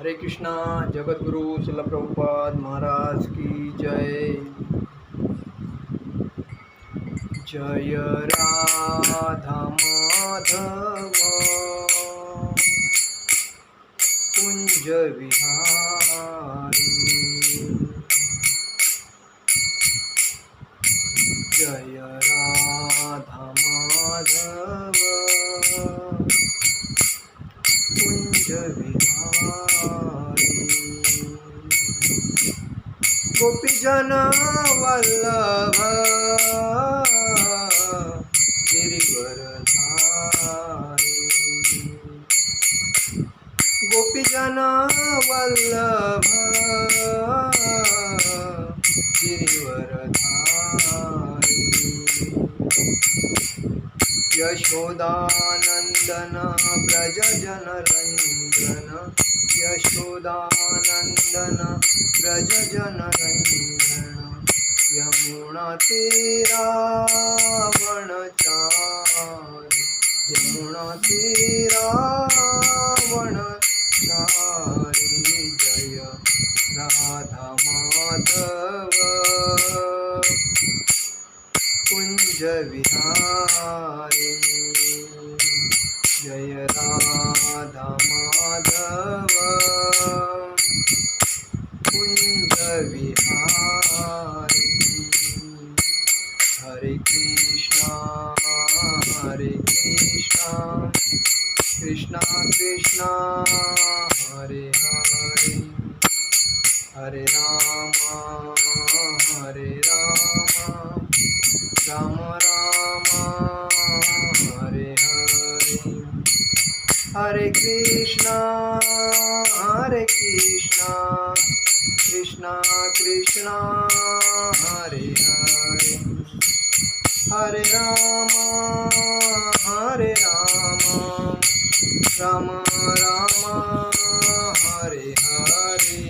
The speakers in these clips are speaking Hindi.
हरे कृष्णा। जगत गुरु श्रील प्रभुपाद महाराज की जय। जय राधा माधव कुंज विहारी। जय राधा माधव कुंज विहारी। गोपीजन वल्लभ गिरिवरधारी। गोपीजन वल्लभ गिरिवरधारी। यशोदानंदन व्रज जनरंजन। यशोदानंदन व्रज जनरंजन। यमुना तीरावनचारि। यमुना तीरावनचारि। जय राधा माधव कुंज विहारी। जय राधा माधव कुंज विहारी। हरे कृष्णा कृष्णा कृष्णा हरे हरे। हरे राम राम राम हरे हरे। हरे कृष्णा कृष्णा कृष्णा हरे हरे। हरे राम राम राम हरे हरे।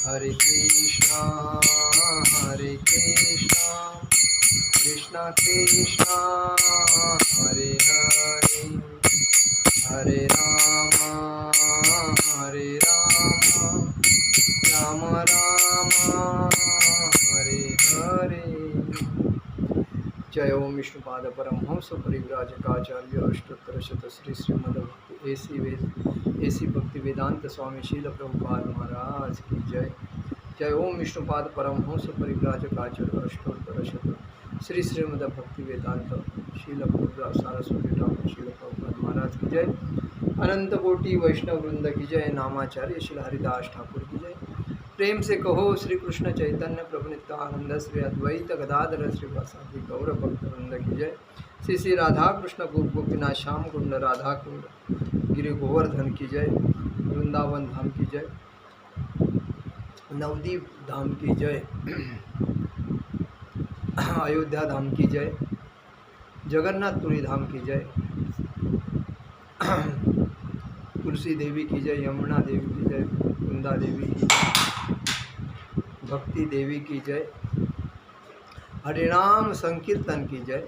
हरे कृष्णा कृष्णा कृष्णा हरे हरे। हरे राम राम राम हरे हरे। जय ओम विष्णुपाद परमहंस परिव्राजकाचार्य अष्टोत्तर शत श्री श्रीमद्भक्ति एसी भक्ति वेदांत स्वामी शील प्रभुपाद महाराज की जय। जय ओम विष्णुपाद परमहंस परिव्राजकाचार्य अष्टोत्तर शत श्री श्रीमद्भक्ति वेदांत शील प्रभुपाद सारस्वती ठाकुर शील प्रभुपाद महाराज की जय। अनंत कोटि वैष्णव वृंद की जय। नामाचार्य श्री हरिदास ठाकुर की जय। प्रेम से कहो श्री कृष्ण चैतन्य प्रभु नित्यानंद श्री अद्वैत गदाधर श्री वासादि गौर भक्त वृंद की जय। श्री श्री राधा कृष्ण गोपीनाथ श्याम कुंड राधा कुंड गिरि गोवर्धन की जय। वृंदावन धाम की जय। नवदीप धाम की जय। अयोध्या धाम की जय। जगन्नाथपुरी धाम की जय। तुलसी देवी की जय। यमुना देवी की जय। वृंदा देवी की जय। भक्ति देवी की जय। हरिनाम संकीर्तन की जय।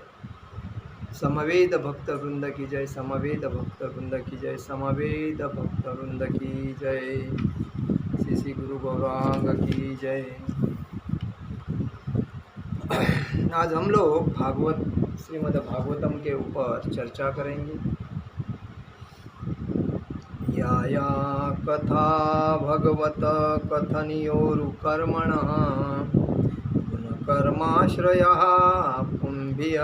समवेद भक्त वृंद की जय। समवेद भक्त वृंद की जय। समवेद भक्त वृंद की जय। श्री श्री गुरु गौरांग की जय। आज हम लोग श्रीमद् भागवतम के ऊपर चर्चा करेंगे। या कथा भगवत कथनियोरुकर्मणः गुणकर्माश्रयः पुंभिय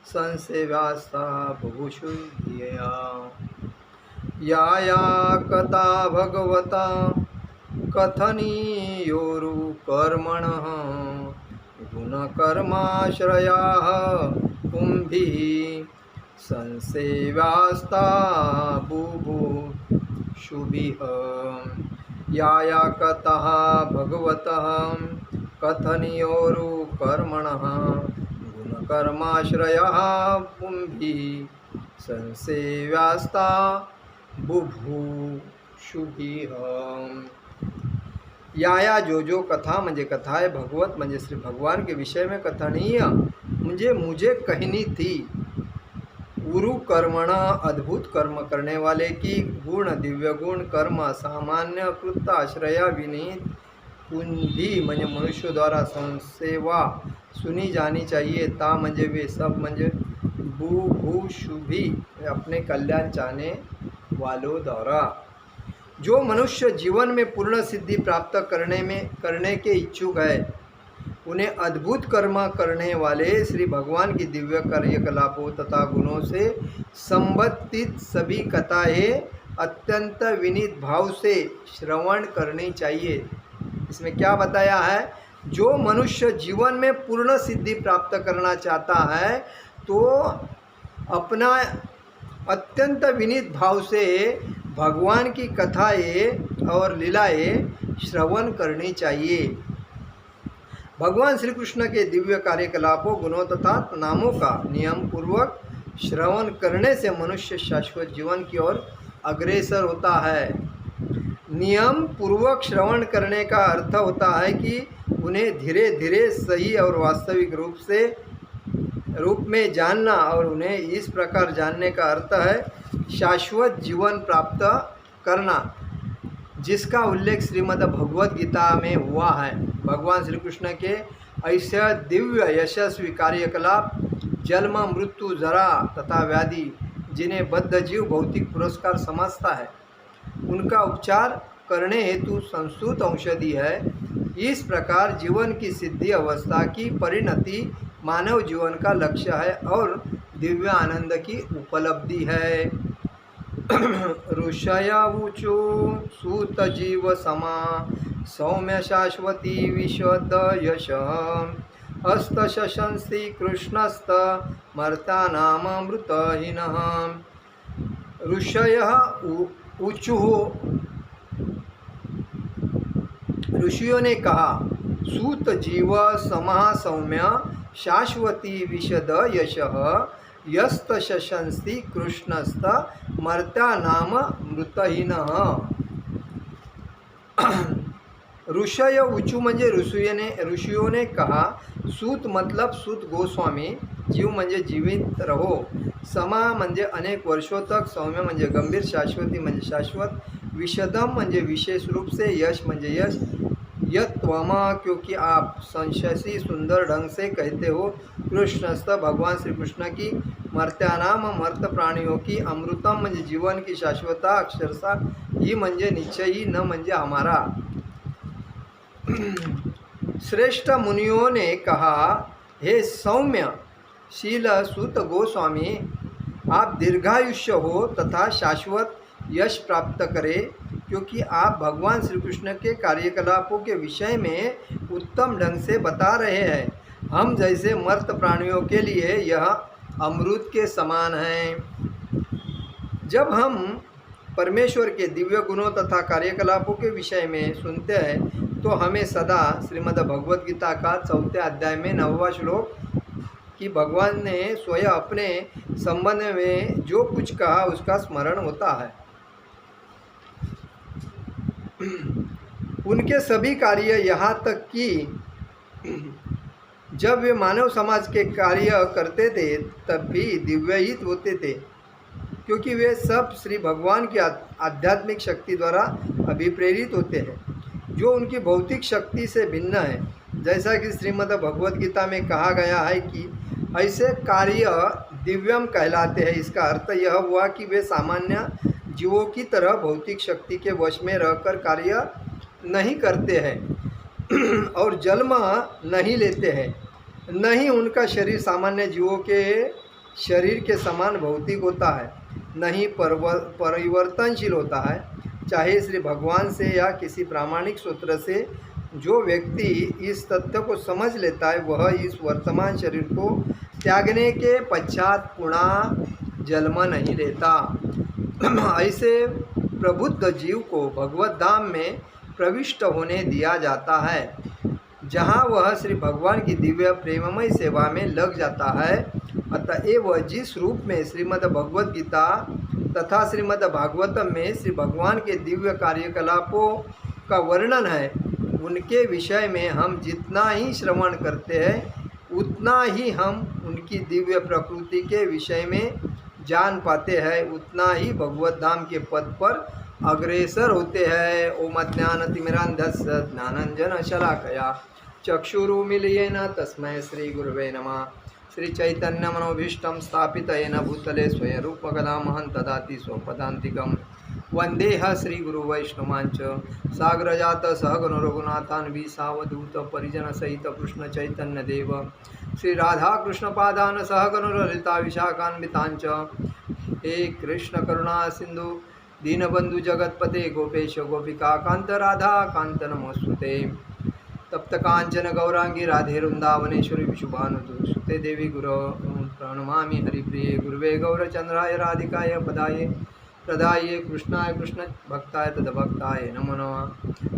संसेव्यास्ता बुभुषु धिया। या कथा भगवत कथनियोरुकर्मणः गुणकर्माश्रयाः पुंभिः संसेव्यास्ता बुभुषुभिः। या कथः भगवतः कथनियोरुकर्मणः गुणकर्माश्रयः पुंभिः संसेव्यास्ता बुभुषुभिः। या जो कथा म्हणजे कथा आहे, भगवत म्हणजे श्री भगवान के विषय में कथनीय म्हणजे मुझे कहनी थी, गुरु कर्मण अद्भुत कर्म करने वाले की गुण दिव्य गुण कर्म सामान्य कृत आश्रया विनीत कुंभी म्हणजे मनुष्य द्वारा संसेवा सुनी जानी चाहिए। ता म्हणजे वे सब म्हणजे भू भू शुभी अपने कल्याण चाहने वालों द्वारा। जो मनुष्य जीवन में पूर्ण सिद्धि प्राप्त करने के इच्छुक है उन्हें अद्भुत कर्म करने वाले श्री भगवान की दिव्य कार्यकलापों तथा गुणों से संबंधित सभी कथाएं अत्यंत विनीत भाव से श्रवण करनी चाहिए। इसमें क्या बताया है, जो मनुष्य जीवन में पूर्ण सिद्धि प्राप्त करना चाहता है तो अपना अत्यंत विनीत भाव से भगवान की कथाएं और लीलाएं श्रवण करनी चाहिए। भगवान श्री कृष्ण के दिव्य कार्यकलापों गुणों तथा नामों का नियम पूर्वक श्रवण करने से मनुष्य शाश्वत जीवन की ओर अग्रसर होता है। नियम पूर्वक श्रवण करने का अर्थ होता है कि उन्हें धीरे धीरे सही और वास्तविक रूप में जानना, और उन्हें इस प्रकार जानने का अर्थ है शाश्वत जीवन प्राप्त करना, जिसका उल्लेख श्रीमद् भगवद गीता में हुआ है। भगवान श्री कृष्ण के ऐसे दिव्य यशस्वी कार्यकलाप जन्म मृत्यु जरा तथा व्याधि जिन्हें बद्ध जीव भौतिक पुरस्कार समझता है उनका उपचार करने हेतु संस्तुत औषधि है। इस प्रकार जीवन की सिद्धि अवस्था की परिणति मानव जीवन का लक्ष्य है और दिव्य आनंद की उपलब्धि है। ऋषयावुचु सूत जीव समा सौम्य शाश्वती विशद यश हस्त शशंसी कृष्णस्त मर्ता नाम मृतहीनः। ऋषयः ऊचुः ऋषियों ने कहा, सूत जीव समः सौम्य शाश्वती विशद यशः यस्त शशंसी कृष्णस्त मर्त्या नाम मृतहीनः। ऋषय ऊचू म्हणजे ऋषियों ने कहा, सूत मतलब सूत गोस्वामी, जीव म्हणजे जीवित रहो, समा म्हणजे अनेक वर्षों तक, सौम्य म्हणजे गंभीर, शाश्वती म्हणजे शाश्वत, विशदम म्हणजे विशेष रूप से, यश म्हणजे यश, यत्वम क्योंकि आप संशसी सुंदर ढंग से कहते हो, कृष्णस्थ भगवान श्री कृष्ण की, मर्त्यानाम मर्त प्राणियों की, अमृतम म्हणजे जीवन की शाश्वता, अक्षरशः ही म्हणजे निश्चय ही, न म्हणजे हमारा। श्रेष्ठ मुनियों ने कहा, हे सौम्य शील सूत गोस्वामी, आप दीर्घायुष्य हो तथा शाश्वत यश प्राप्त करें, क्योंकि आप भगवान श्री कृष्ण के कार्यकलापों के विषय में उत्तम ढंग से बता रहे हैं। हम जैसे मर्त प्राणियों के लिए यह अमृत के समान है। जब हम परमेश्वर के दिव्य गुणों तथा कार्यकलापों के विषय में सुनते हैं तो हमें सदा श्रीमद् भगवद गीता का 4 अध्याय में 9वां श्लोक कि भगवान ने स्वयं अपने संबंध में जो कुछ कहा उसका स्मरण होता है। उनके सभी कार्य, यहाँ तक कि जब वे मानव समाज के कार्य करते थे तब भी दिव्यहित होते थे, क्योंकि वे सब श्री भगवान की आध्यात्मिक शक्ति द्वारा अभिप्रेरित होते हैं, जो उनकी भौतिक शक्ति से भिन्न है। जैसा कि श्रीमद् भगवद गीता में कहा गया है कि ऐसे कार्य दिव्यम कहलाते हैं। इसका अर्थ यह हुआ कि वे सामान्य जीवों की तरह भौतिक शक्ति के वश में रहकर कार्य नहीं करते हैं और जन्म नहीं लेते हैं, न ही उनका शरीर सामान्य जीवों के शरीर के समान भौतिक होता है, न ही परिवर्तनशील होता है। चाहे श्री भगवान से या किसी प्रामाणिक सूत्र से जो व्यक्ति इस तथ्य को समझ लेता है वह इस वर्तमान शरीर को त्यागने के पश्चात पुनः जन्म नहीं लेता। ऐसे प्रबुद्ध जीव को भगवत धाम में प्रविष्ट होने दिया जाता है, जहाँ वह श्री भगवान की दिव्य प्रेममय सेवा में लग जाता है। अतएव जिस रूप में श्रीमद् भगवद गीता तथा श्रीमद् भागवतम में श्री भगवान के दिव्य कार्यकलापों का वर्णन है, उनके विषय में हम जितना ही श्रवण करते हैं उतना ही हम उनकी दिव्य प्रकृति के विषय में जान पाते हैं उतना ही भगवत धाम के पद पर अग्रेसर होते हैं। ओम अज्ञानतिमिरान्धस्य ज्ञानाञ्जन शलाकया चक्षुरुन्मीलितेन तस्मै श्री गुरुवे नमः। श्री चैतन्य मनोभीष्टं स्थापितेन भूतले स्वयं रूपकदा महं ददाति स्वपदान्तिकं। वन्देह श्री गुरुवैष्णवांच साग्रजात सहगण रघुनाथान्वी सावधूत परिजन सहित कृष्ण चैतन्य देव श्री राधा कृष्ण पादान सहगण ललिता विशाखान्वितांच। हे कृष्ण करुणा सिंधु दीनबंधु जगतपते गोपेश गोपिका कांत राधा कांत नमोस्तुते। तप्त कांचन गौरांगी राधे वृंदावनेश्वरी विशुभानुसुते देवी गुरो प्रणमामि हरिप्रिये गुरुवे गौरचंद्राय राधिकाय पदाये प्रदाये कृष्णाय कृष्ण भक्ताय तदभक्ताय नमो नमः।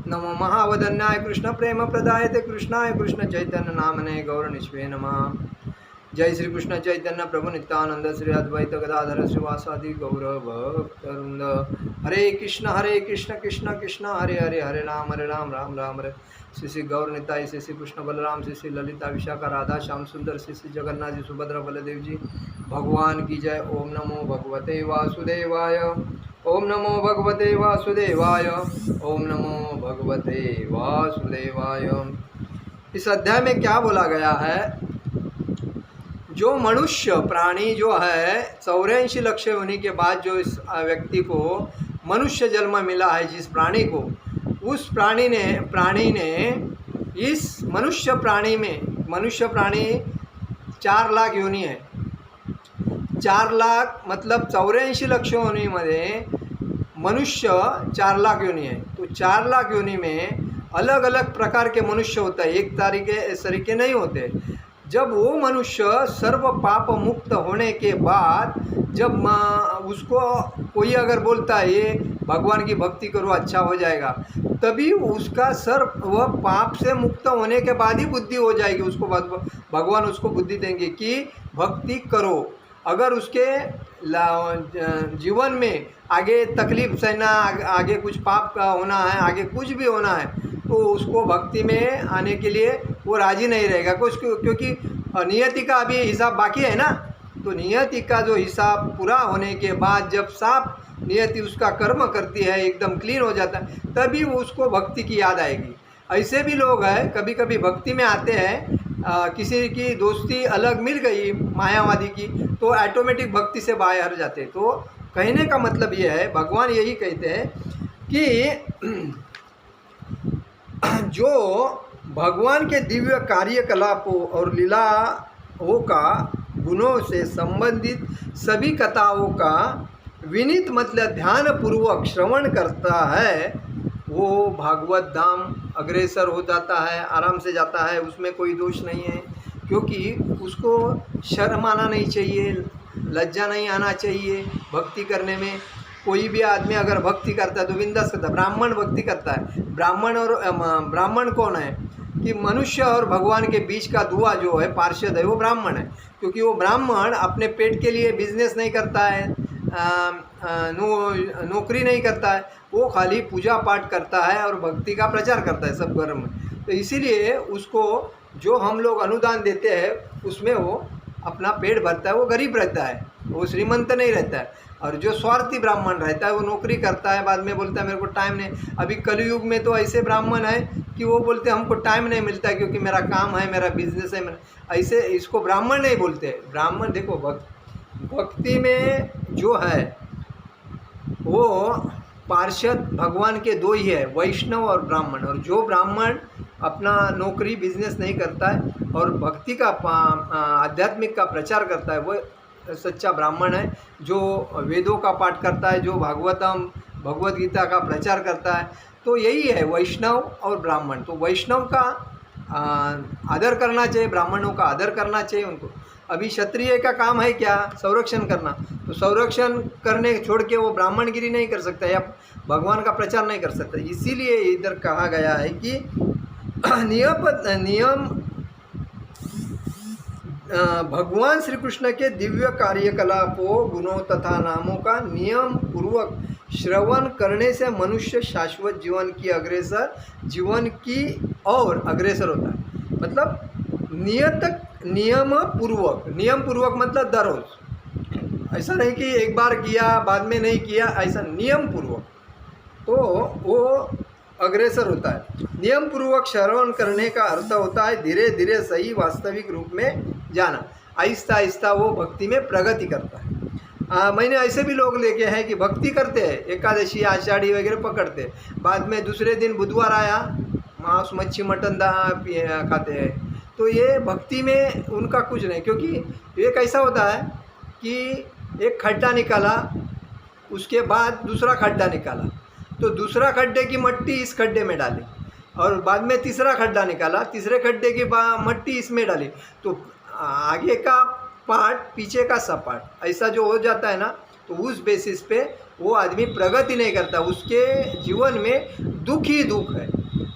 नमो महावदन्याय कृष्ण प्रेम प्रदायते कृष्णाय कृष्ण चैतन्य नामने गौरनिष्वे नमः। जय श्री कृष्ण चैतन्य प्रभु नित्यानंद श्री अद्वैत गदाधर श्रीवासादि गौर भक्तवृंद। हरे कृष्ण कृष्ण कृष्ण हरे हरे हरे राम राम राम हरे। श्री श्री गौर निताई श्री श्री कृष्ण बलराम श्री श्री ललिता विशाखा राधा श्याम सुंदर श्री श्री जगन्नाथ जी सुभद्रा बलदेव जी भगवान की जय। ओम नमो भगवते वासुदेवाय ओम नमो भगवते वासुदेवाय ओम नमो भगवते वासुदेवाय। इस अध्याय में क्या बोला गया है? जो मनुष्य प्राणी जो है 84 लक्ष होने के बाद जो इस व्यक्ति को मनुष्य जन्म मिला है, जिस प्राणी को, उस प्राणी ने इस मनुष्य प्राणी 4 लाख योनी है। 4 लाख मतलब 84 लक्ष योनीमध्ये मनुष्य 4 लाख योनी है। तो 4 लाख योनी में अलग अलग प्रकार के मनुष्य होता है, एक तरीके नहीं होते। जब वो मनुष्य सर्व पाप मुक्त होने के बाद जब उसको कोई अगर बोलता है ये भगवान की भक्ति करो अच्छा हो जाएगा, तभी उसका सर्व पाप से मुक्त होने के बाद ही बुद्धि हो जाएगी। उसको भगवान उसको बुद्धि देंगे कि भक्ति करो। अगर उसके जीवन में आगे तकलीफ सहना, आगे कुछ पाप का होना है, आगे कुछ भी होना है, तो उसको भक्ति में आने के लिए वो राजी नहीं रहेगा। क्योंकि नियति का अभी हिसाब बाकी है ना। तो नियति का जो हिसाब पूरा होने के बाद जब साफ नियति उसका कर्म करती है, एकदम क्लीन हो जाता है, तभी उसको भक्ति की याद आएगी। ऐसे भी लोग हैं कभी कभी भक्ति में आते हैं, किसी की दोस्ती अलग मिल गई मायावादी की, तो ऑटोमेटिक भक्ति से बाहर जाते। तो कहने का मतलब ये है, भगवान यही कहते हैं कि जो भगवान के दिव्य कार्यकलापों और लीलाओं का गुणों से संबंधित सभी कथाओं का विनीत मतलब ध्यान पूर्वक श्रवण करता है, वो भागवत धाम अग्रेसर हो जाता है, आराम से जाता है। उसमें कोई दोष नहीं है, क्योंकि उसको शर्म आना नहीं चाहिए, लज्जा नहीं आना चाहिए भक्ति करने में। कोई भी आदमी अगर भक्ति करता है तो बिंदास करता है। ब्राह्मण भक्ति करता है। ब्राह्मण कौन है? कि मनुष्य और भगवान के बीच का दुआ जो है, पार्षद है, वो ब्राह्मण है। क्योंकि वो ब्राह्मण अपने पेट के लिए बिजनेस नहीं करता है, नौकरी नहीं करता है, वो खाली पूजा पाठ करता है और भक्ति का प्रचार करता है सब घर में। तो इसीलिए उसको जो हम लोग अनुदान देते हैं उसमें वो अपना पेट भरता है, वो गरीब रहता है, वो श्रीमंत नहीं रहता है। और जो स्वार्थी ब्राह्मण रहता है वो नौकरी करता है, बाद में बोलता है मेरे को टाइम नहीं। अभी कलयुग में तो ऐसे ब्राह्मण है कि वो बोलते हैं हमको टाइम नहीं मिलता है क्योंकि मेरा काम है, मेरा बिजनेस है। ऐसे इसको ब्राह्मण नहीं बोलते। ब्राह्मण देखो भक्ति में जो है वो पार्षद भगवान के 2 ही है, वैष्णव और ब्राह्मण। और जो ब्राह्मण अपना नौकरी बिजनेस नहीं करता है और भक्ति का आध्यात्मिक का प्रचार करता है, वो सच्चा ब्राह्मण है। जो वेदों का पाठ करता है, जो भगवत गीता का प्रचार करता है, तो यही है वैष्णव और ब्राह्मण। तो वैष्णव का आदर करना चाहिए, ब्राह्मणों का आदर करना चाहिए उनको। अभी क्षत्रिय का काम है क्या? संरक्षण करना। तो संरक्षण करने छोड़ के वो ब्राह्मणगिरी नहीं कर सकता या भगवान का प्रचार नहीं कर सकता। इसीलिए इधर कहा गया है कि नियम भगवान श्री कृष्ण के दिव्य कार्यकलापों, गुणों तथा नामों का नियम पूर्वक श्रवण करने से मनुष्य शाश्वत जीवन की ओर अग्रसर होता है। मतलब नियम पूर्वक मतलब दररोज ऐसा नहीं कि एक बार किया बाद में नहीं किया, ऐसा नियम पूर्वक, तो वो अग्रसर होता है। नियम पूर्वक श्रवण करने का अर्थ होता है धीरे धीरे सही वास्तविक रूप में जाना, आहिस्ता आहिस्ता वो भक्ति में प्रगति करता है। मैंने ऐसे भी लोग लेके हैं कि भक्ति करते हैं, एकादशी आषाढ़ी वगैरह पकड़ते, बाद में दूसरे दिन बुधवार आया मांस मच्छी मटन खाते हैं। तो ये भक्ति में उनका कुछ नहीं, क्योंकि एक ऐसा होता है कि एक खड्डा निकाला, उसके बाद दूसरा खड्डा निकाला, तो दूसरा खड्डे की मट्टी इस खड्डे में डाली, और बाद में तीसरा खड्डा निकाला, तीसरे खड्डे की मट्टी इसमें डाली, तो आगे का पार्ट पीछे का सपाट, ऐसा जो हो जाता है ना, तो उस बेसिस पे वो आदमी प्रगति नहीं करता, उसके जीवन में दुख ही दुख है।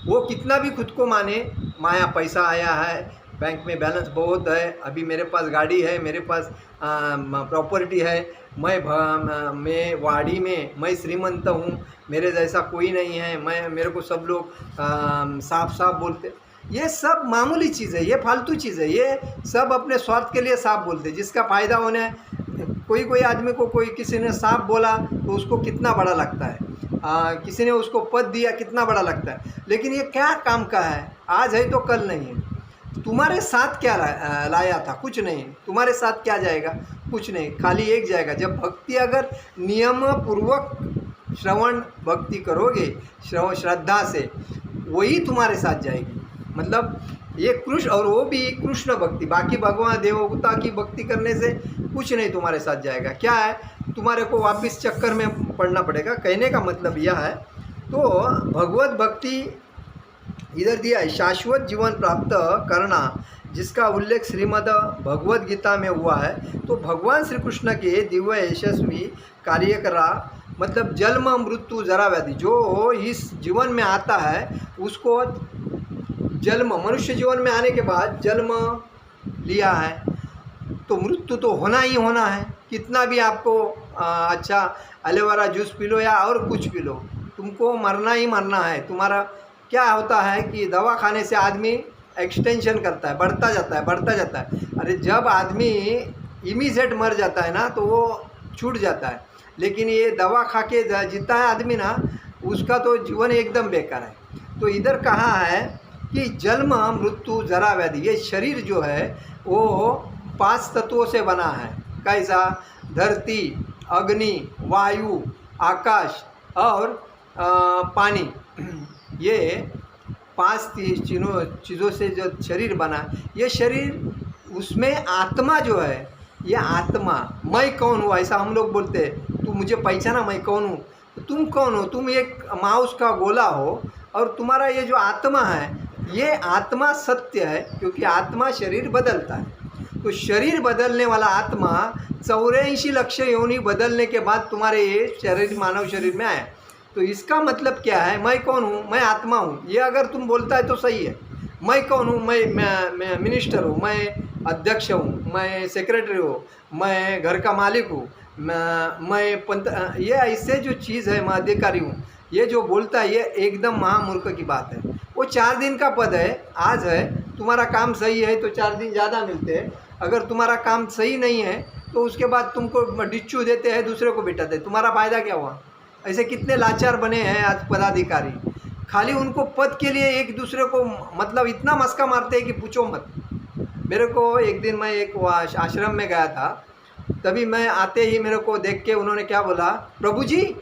वो कितना भी खुद को माने, माया पैसा आया है, बैंक में बैलेंस बहुत है, अभी मेरे पास गाड़ी है, मेरे पास प्रॉपर्टी है, मैं वाड़ी में मैं श्रीमंत हूँ, मेरे जैसा कोई नहीं है, मेरे को सब लोग साफ साफ बोलते, ये सब मामूली चीज़ है, ये फालतू चीज़ है, ये सब अपने स्वार्थ के लिए साफ बोलते, जिसका फ़ायदा होने है। कोई आदमी को किसी ने साफ बोला तो उसको कितना बड़ा लगता है, किसी ने उसको पद दिया कितना बड़ा लगता है, लेकिन ये क्या काम का है, आज है तो कल नहीं है। तुम्हारे साथ क्या लाया था, कुछ नहीं, तुम्हारे साथ क्या जाएगा, कुछ नहीं, खाली एक जाएगा। जब भक्ति अगर नियम पूर्वक श्रवण भक्ति करोगे, श्रद्धा से, वही तुम्हारे साथ जाएगी। मतलब ये कृष्ण, और वो भी कृष्ण भक्ति, बाकी भगवान देवता की भक्ति करने से कुछ नहीं तुम्हारे साथ जाएगा। क्या है, तुम्हारे को वापस चक्कर में पड़ना पड़ेगा। कहने का मतलब यह है, तो भगवत भक्ति इधर दिया है, शाश्वत जीवन प्राप्त करना, जिसका उल्लेख श्रीमद् भगवद गीता में हुआ है। तो भगवान श्री कृष्ण के दिव्य यशस्वी कार्य करा, मतलब जन्म मृत्यु जरा व्याधि, जो इस जीवन में आता है उसको जन्म, मनुष्य जीवन में आने के बाद जन्म लिया है, तो मृत्यु तो होना ही होना है। कितना भी आपको अच्छा एलोवेरा जूस पी लो या और कुछ पी लो, तुमको मरना ही मरना है। तुम्हारा क्या होता है कि दवा खाने से आदमी एक्सटेंशन करता है, बढ़ता जाता है, बढ़ता जाता है। अरे जब आदमी इमीडिएट मर जाता है ना, तो वो छूट जाता है, लेकिन ये दवा खा के जीता है आदमी ना, उसका तो जीवन एकदम बेकार है। तो इधर कहा है कि जन्म मृत्यु जरा व्याधि, ये शरीर जो है वो 5 तत्वों से बना है। कैसा, धरती, अग्नि, वायु, आकाश और पानी, ये 5 चीज़ों से जो शरीर बना, ये शरीर, उसमें आत्मा जो है, ये आत्मा, मैं कौन हूँ, ऐसा हम लोग बोलते हैं, तू मुझे पहचाना मैं कौन हूँ, तुम कौन हो, तुम एक माउस का गोला हो, और तुम्हारा ये जो आत्मा है, ये आत्मा सत्य है, क्योंकि आत्मा शरीर बदलता है। तो शरीर बदलने वाला आत्मा 84 लाख योनि बदलने के बाद तुम्हारे ये शरीर, मानव शरीर में आया। तो इसका मतलब क्या है, मैं कौन हूँ, मैं आत्मा हूँ, ये अगर तुम बोलता है तो सही है। मैं कौन हूँ, मैं मिनिस्टर हूँ, मैं अध्यक्ष हूँ, मैं सेक्रेटरी हूँ, मैं घर का मालिक हूँ, मैं पंत, ये ऐसे जो चीज़ है, मैं अधिकारी हूँ, ये जो बोलता है, ये एकदम महामूर्ख की बात है। वो 4 दिन का पद है, आज है, तुम्हारा काम सही है तो 4 दिन ज़्यादा मिलते हैं, अगर तुम्हारा काम सही नहीं है तो उसके बाद तुमको डिच्चू देते हैं, दूसरे को बिठाते, तुम्हारा फ़ायदा क्या हुआ। ऐसे कितने लाचार बने हैं आज पदाधिकारी, खाली उनको पद के लिए एक दूसरे को मतलब इतना मस्का मारते हैं कि पूछो मत। मेरे को एक दिन, मैं एक आश्रम में गया था, तभी मैं आते ही मेरे को देख के उन्होंने क्या बोला, प्रभु जी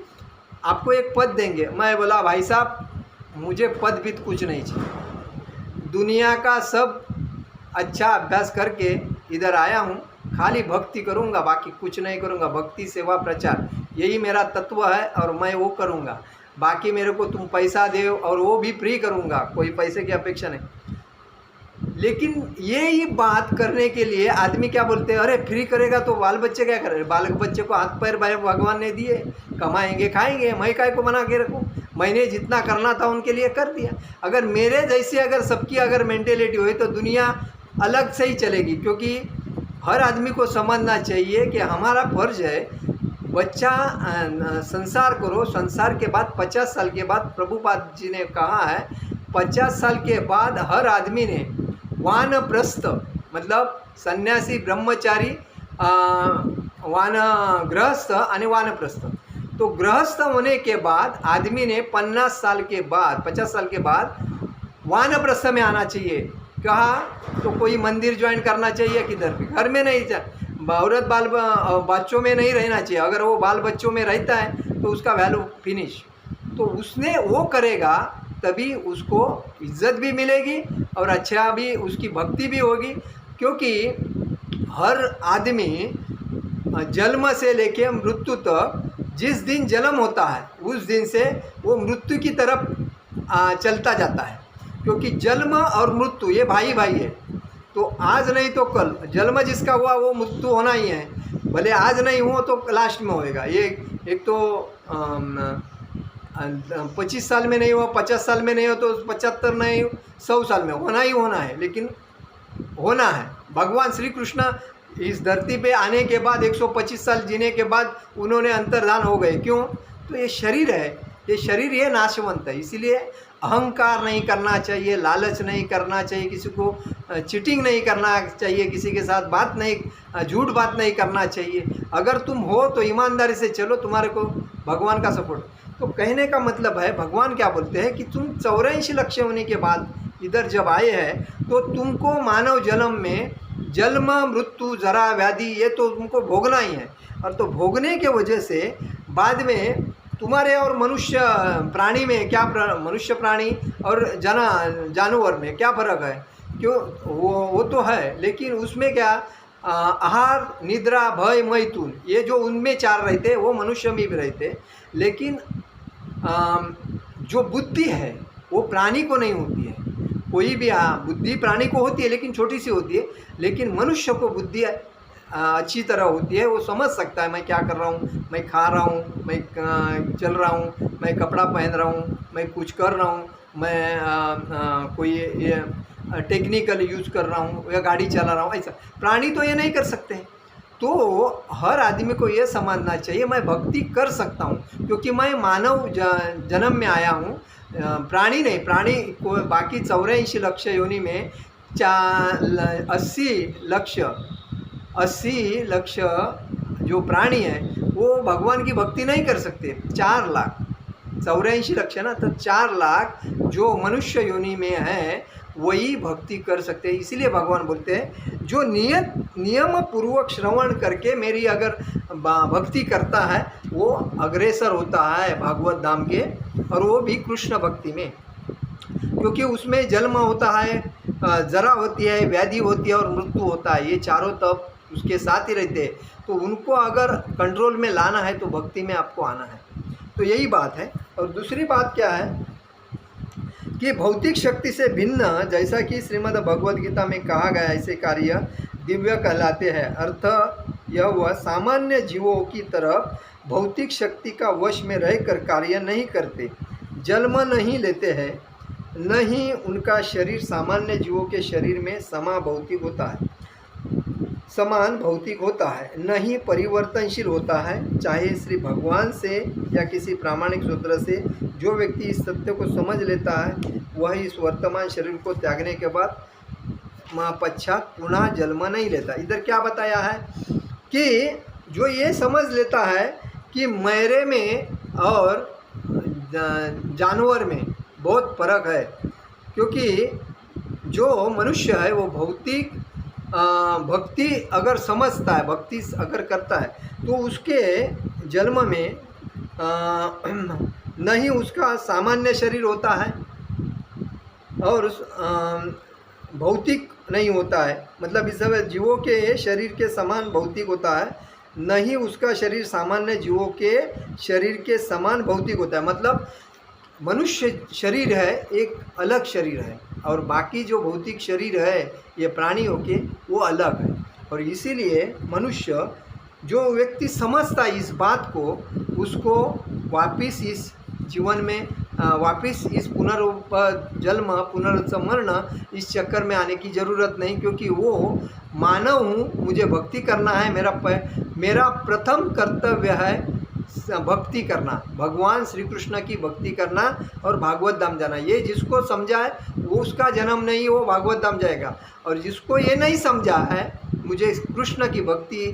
आपको एक पद देंगे। मैं बोला भाई साहब मुझे पद भी कुछ नहीं चाहिए, दुनिया का सब अच्छा अभ्यास करके इधर आया हूँ, खाली भक्ति करूँगा, बाकी कुछ नहीं करूँगा। भक्ति सेवा प्रचार यही मेरा तत्व है और मैं वो करूँगा। बाकी मेरे को तुम पैसा दे और वो भी फ्री करूँगा, कोई पैसे की अपेक्षा नहीं। लेकिन ये ही बात करने के लिए आदमी क्या बोलते हैं, अरे फ्री करेगा तो बाल बच्चे क्या करें, बाल बच्चे को हाथ पैर भगवान ने दिए, कमाएंगे खाएंगे, मैं काय को बना के रखूँ। मैंने जितना करना था उनके लिए कर दिया। अगर मेरे जैसे अगर सबकी अगर मेंटेलिटी हुई तो दुनिया अलग से ही चलेगी, क्योंकि हर आदमी को समझना चाहिए कि हमारा फर्ज है, बच्चा संसार करो, संसार के बाद 50 साल के बाद, प्रभुपाद जी ने कहा है 50 साल के बाद हर आदमी ने वानप्रस्थ मतलब सन्यासी ब्रह्मचारी गृहस्थ आणि वानप्रस्थ। तो गृहस्थ होने के बाद आदमी ने 50 साल के बाद 50 साल के बाद वानप्रस्थ में आना चाहिए। कहा तो कोई मंदिर ज्वाइन करना चाहिए, किधर भी, घर में नहीं, औरत बाल बच्चों में नहीं रहना चाहिए। अगर वो बाल बच्चों में रहता है तो उसका वैल्यू फिनिश। तो उसने वो करेगा तभी उसको इज्जत भी मिलेगी और अच्छा भी, उसकी भक्ति भी होगी। क्योंकि हर आदमी जन्म से लेके मृत्यु तक जिस दिन जन्म होता है उस दिन से वो मृत्यु की तरफ चलता जाता है। क्योंकि जन्म और मृत्यु ये भाई भाई है। तो आज नहीं तो कल जन्म जिसका हुआ वो मृत्यु होना ही है। भले आज नहीं हो तो लास्ट में होएगा। ये एक तो 25 साल में नहीं हुआ, 50 साल में नहीं हो तो 75 नहीं, 100 साल में होना ही होना है, लेकिन होना है। भगवान श्री कृष्ण इस धरती पे आने के बाद 125 साल जीने के बाद उन्होंने अंतर्धान हो गए। क्यों? तो ये शरीर है, ये शरीर ये नाशवंत है। इसीलिए अहंकार नहीं करना चाहिए, लालच नहीं करना चाहिए, किसी को चीटिंग नहीं करना चाहिए, किसी के साथ बात नहीं, झूठ बात नहीं करना चाहिए। अगर तुम हो तो ईमानदारी से चलो, तुम्हारे को भगवान का सपोर्ट। तो कहने का मतलब है, भगवान क्या बोलते हैं कि तुम 84 लक्ष्य होने के बाद इधर जब आए हैं तो तुमको मानव जन्म में जन्म मृत्यु जरा व्याधि ये तो तुमको भोगना ही है। और तो भोगने के वजह से बाद में तुम्हारे और मनुष्य प्राणी में क्या, मनुष्य प्राणी और जानवर में क्या फ़र्क है? क्यों? वो तो है, लेकिन उसमें क्या, आहार निद्रा भय मैथुन ये जो उनमें 4 रहते वो मनुष्य में भी रहते। लेकिन जो बुद्धि है वो प्राणी को नहीं होती है। कोई भी बुद्धि प्राणी को होती है लेकिन छोटी सी होती है, लेकिन मनुष्य को बुद्धि अच्छी तरह होती है। वो समझ सकता है मैं क्या कर रहा हूँ, मैं खा रहा हूँ, मैं चल रहा हूँ, मैं कपड़ा पहन रहा हूँ, मैं कुछ कर रहा हूँ, मैं कोई टेक्निकल यूज कर रहा हूँ या गाड़ी चला रहा हूँ, ऐसा। प्राणी तो ये नहीं कर सकते। तो हर आदमी को ये समझना चाहिए मैं भक्ति कर सकता हूँ क्योंकि मैं मानव जन्म में आया हूँ, प्राणी नहीं। प्राणी को बाकी 84 लक्ष योनि में 80 लक्ष जो प्राणी है वो भगवान की भक्ति नहीं कर सकते। 4 लाख 84 लक्ष ना, तो 4 लाख जो मनुष्य योनि में है वही भक्ति कर सकते हैं। इसीलिए भगवान बोलते हैं जो नियम पूर्वक श्रवण करके मेरी अगर भक्ति करता है वो अग्रसर होता है भागवत धाम के, और वो भी कृष्ण भक्ति में। क्योंकि उसमें जन्म होता है, जरा होती है, व्याधि होती है और मृत्यु होता है। ये चारों तब उसके साथ ही रहते हैं। तो उनको अगर कंट्रोल में लाना है तो भक्ति में आपको आना है। तो यही बात है। और दूसरी बात क्या है कि भौतिक शक्ति से भिन्न, जैसा कि श्रीमद् भगवद गीता में कहा गया, ऐसे कार्य दिव्य कहलाते हैं। अर्थ यह वह सामान्य जीवों की तरह भौतिक शक्ति का वश में रहकर कार्य नहीं करते, जन्म नहीं लेते हैं, न ही उनका शरीर सामान्य जीवों के शरीर में समान भौतिक होता है, न ही परिवर्तनशील होता है। चाहे श्री भगवान से या किसी प्रामाणिक सूत्र से जो व्यक्ति इस सत्य को समझ लेता है वह इस वर्तमान शरीर को त्यागने के बाद पश्चात पुनः जन्म नहीं लेता। इधर क्या बताया है कि जो ये समझ लेता है कि मेरे में और जानवर में बहुत फर्क है, क्योंकि जो मनुष्य है वो भौतिक भक्ति अगर समझता है, भक्ति अगर करता है तो उसके जन्म में नहीं उसका सामान्य शरीर होता है और भौतिक नहीं होता है। मतलब इस समय जीवों के शरीर के समान भौतिक होता है, न ही उसका शरीर सामान्य जीवों के शरीर के समान भौतिक होता है। मतलब मनुष्य शरीर है एक अलग शरीर है और बाकी जो भौतिक शरीर है ये प्राणियों के वो अलग है। और इसीलिए मनुष्य जो व्यक्ति समझता है इस बात को, उसको वापिस इस जीवन में वापिस इस जन्म पुनर्मरण इस चक्कर में आने की ज़रूरत नहीं, क्योंकि वो मानव हूँ, मुझे भक्ति करना है, मेरा प्रथम कर्तव्य है भक्ति करना, भगवान श्री कृष्ण की भक्ति करना और भागवत धाम जाना। ये जिसको समझा है वो उसका जन्म नहीं, वो भागवत धाम जाएगा। और जिसको ये नहीं समझा है मुझे कृष्ण की भक्ति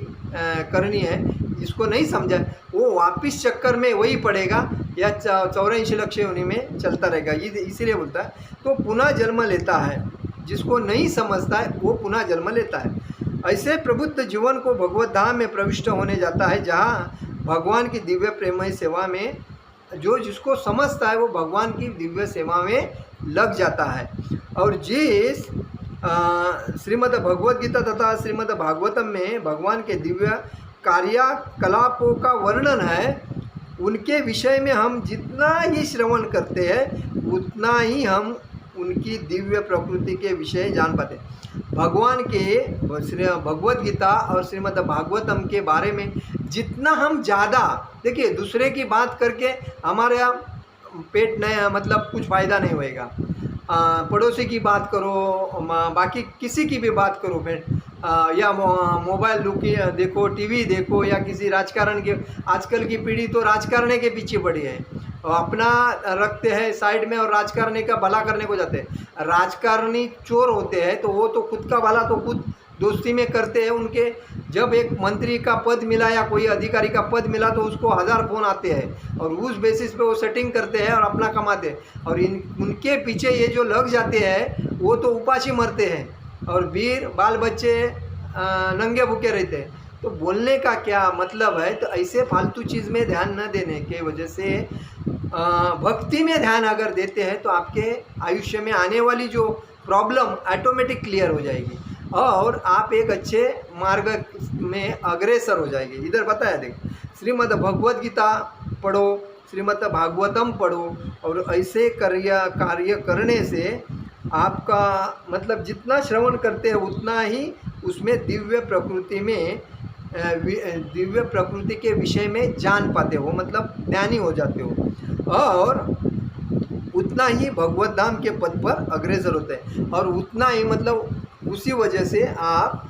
करनी है, जिसको नहीं समझा वो वापिस चक्कर में वही पड़ेगा या 84 लक्ष योनि में चलता रहेगा। ये इसीलिए बोलता है तो पुनः जन्म लेता है, जिसको नहीं समझता है वो पुनः जन्म लेता है। ऐसे प्रबुद्ध जीवन को भगवत धाम में प्रविष्ट होने जाता है, जहाँ भगवान की दिव्य प्रेममय सेवा में जो जिसको समझता है वो भगवान की दिव्य सेवा में लग जाता है। और जिस श्रीमद् भगवद गीता तथा श्रीमद् भागवतम में भगवान के दिव्य कार्यकलापों का वर्णन है, उनके विषय में हम जितना ही श्रवण करते हैं उतना ही हम उनकी दिव्य प्रकृति के विषय जान पाते हैं। भगवान के भगवद गीता और श्रीमद् भागवतम के बारे में जितना हम ज़्यादा देखिए, दूसरे की बात करके हमारे यहाँ पेट नहीं मतलब कुछ फ़ायदा नहीं होएगा। पड़ोसी की बात करो, बाकी किसी की भी बात करो, फिर या मोबाइल देखो, टीवी देखो, या किसी राजकारण के, आजकल की पीढ़ी तो राजकारण के पीछे पड़ी है, अपना रखते हैं साइड में और राजकारणी का भला करने को जाते हैं। राजकारणी चोर होते हैं तो वो तो खुद का भला तो खुद दोस्ती में करते हैं। उनके जब एक मंत्री का पद मिला या कोई अधिकारी का पद मिला तो उसको 1000 फोन आते हैं और उस बेसिस पे वो सेटिंग करते हैं और अपना कमाते हैं। और उनके पीछे ये जो लग जाते हैं वो तो उपासी मरते हैं और वीर बाल बच्चे नंगे भूखे रहते हैं। तो बोलने का क्या मतलब है, तो ऐसे फालतू चीज़ में ध्यान न देने के वजह से भक्ति में ध्यान अगर देते हैं तो आपके आयुष्य में आने वाली जो प्रॉब्लम ऑटोमेटिक क्लियर हो जाएगी और आप एक अच्छे मार्ग में अग्रसर हो जाएंगे। इधर बताया देख, श्रीमद् भगवद गीता पढ़ो, श्रीमद् भागवतम पढ़ो, और ऐसे कार्य करने से आपका मतलब जितना श्रवण करते हैं उतना ही उसमें दिव्य प्रकृति के विषय में जान पाते हो, मतलब ज्ञानी हो जाते हो और उतना ही भगवत धाम के पद पर अग्रसर होते हैं और उतना ही मतलब उसी वजह से आप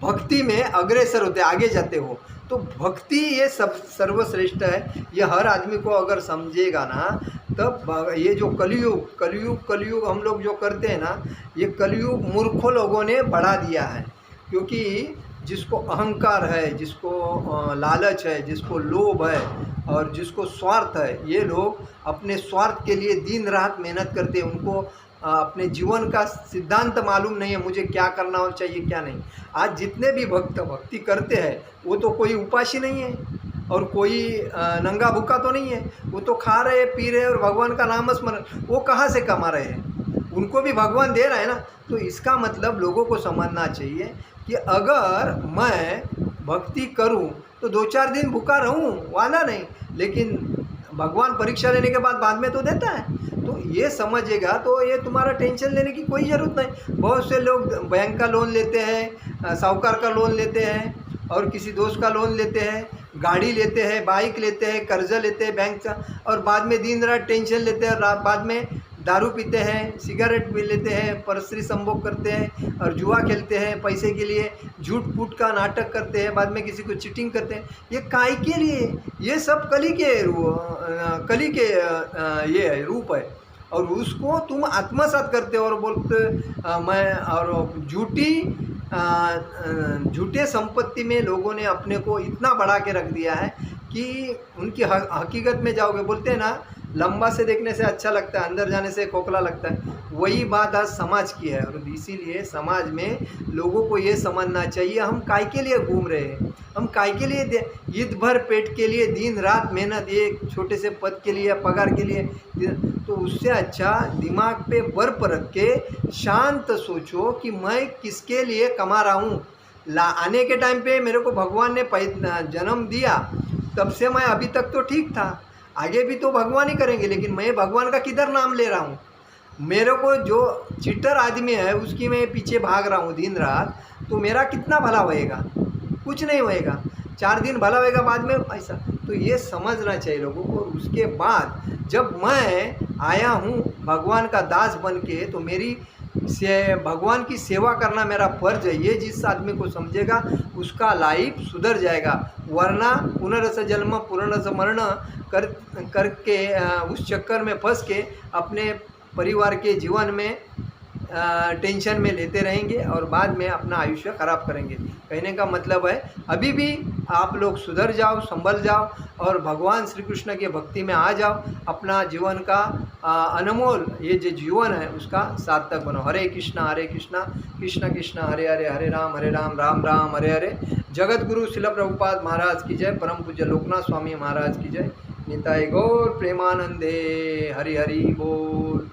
भक्ति में अग्रसर होते, आगे जाते हो। तो भक्ति ये सब सर्वश्रेष्ठ है, ये हर आदमी को अगर समझेगा ना तब ये जो कलयुग हम लोग जो करते हैं ना, ये कलयुग मूर्खों लोगों ने बढ़ा दिया है। क्योंकि जिसको अहंकार है, जिसको लालच है, जिसको लोभ है और जिसको स्वार्थ है, ये लोग अपने स्वार्थ के लिए दिन रात मेहनत करते हैं। उनको अपने जीवन का सिद्धांत मालूम नहीं है, मुझे क्या करना हो चाहिए क्या नहीं। आज जितने भी भक्ति करते हैं वो तो कोई उपासी नहीं है और कोई नंगा भूखा तो नहीं है, वो तो खा रहे पी रहे और भगवान का नाम स्मरण, वो कहाँ से कमा रहे हैं, उनको भी भगवान दे रहा है ना। तो इसका मतलब लोगों को समझना चाहिए कि अगर मैं भक्ति करूं तो 2-4 दिन भूखा रहूं वाला नहीं, लेकिन भगवान परीक्षा लेने के बाद में तो देता है। तो ये समझेगा तो ये तुम्हारा टेंशन लेने की कोई ज़रूरत नहीं। बहुत से लोग बैंक का लोन लेते हैं, साहूकार का लोन लेते हैं और किसी दोस्त का लोन लेते हैं, गाड़ी लेते हैं, बाइक लेते हैं, कर्जा लेते हैं बैंक का, और बाद में दिन रात टेंशन लेते हैं, बाद में दारू पीते हैं, सिगरेट पी लेते हैं, परस्त्री संभोग करते हैं और जुआ खेलते हैं पैसे के लिए, झूठ फूट का नाटक करते हैं, बाद में किसी को चीटिंग करते हैं। ये काय के लिए? ये सब कली के ये रूप है और उसको तुम आत्मसात करते हो और बोलते मैं, और झूठे संपत्ति में लोगों ने अपने को इतना बढ़ा के रख दिया है कि उनकी हकीकत में जाओगे, बोलते हैं ना लंबा से देखने से अच्छा लगता है, अंदर जाने से खोखला लगता है। वही बात आज समाज की है और इसीलिए समाज में लोगों को ये समझना चाहिए हम काय के लिए घूम रहे हैं, हम काय के लिए ईद भर पेट के लिए दिन रात मेहनत, एक छोटे से पद के लिए या पगार के लिए। तो उससे अच्छा दिमाग पे बर्फ रख के शांत सोचो कि मैं किसके लिए कमा रहा हूँ। आने के टाइम पे मेरे को भगवान ने जन्म दिया, तब से मैं अभी तक तो ठीक था, आगे भी तो भगवान ही करेंगे, लेकिन मैं भगवान का किधर नाम ले रहा हूँ। मेरे को जो चिट्टर आदमी है उसकी मैं पीछे भाग रहा हूँ दिन रात, तो मेरा कितना भला होएगा? कुछ नहीं होएगा। 4 दिन भला होएगा, बाद में ऐसा। तो ये समझना चाहिए लोगों को। उसके बाद जब मैं आया हूँ भगवान का दास बन के, तो मेरी भगवान की सेवा करना मेरा फर्ज है। ये जिस आदमी को समझेगा उसका लाइफ सुधर जाएगा, वरना पुनरस जन्म पुनरस मरण करके उस चक्कर में फंस के अपने परिवार के जीवन में टेंशन में लेते रहेंगे और बाद में अपना आयुष्य खराब करेंगे। कहने का मतलब है अभी भी आप लोग सुधर जाओ, संभल जाओ और भगवान श्री कृष्ण के भक्ति में आ जाओ। अपना जीवन का अनमोल ये जो जीवन है उसका सार्थक बनो। हरे कृष्णा कृष्ण कृष्ण हरे हरे, हरे राम राम राम हरे हरे। जगत गुरु शिल प्रभुपाद महाराज की जय। परम पूज्य लोकनाथ स्वामी महाराज की जय। निताय गौर प्रेमानंदे। हरि हरि बोल।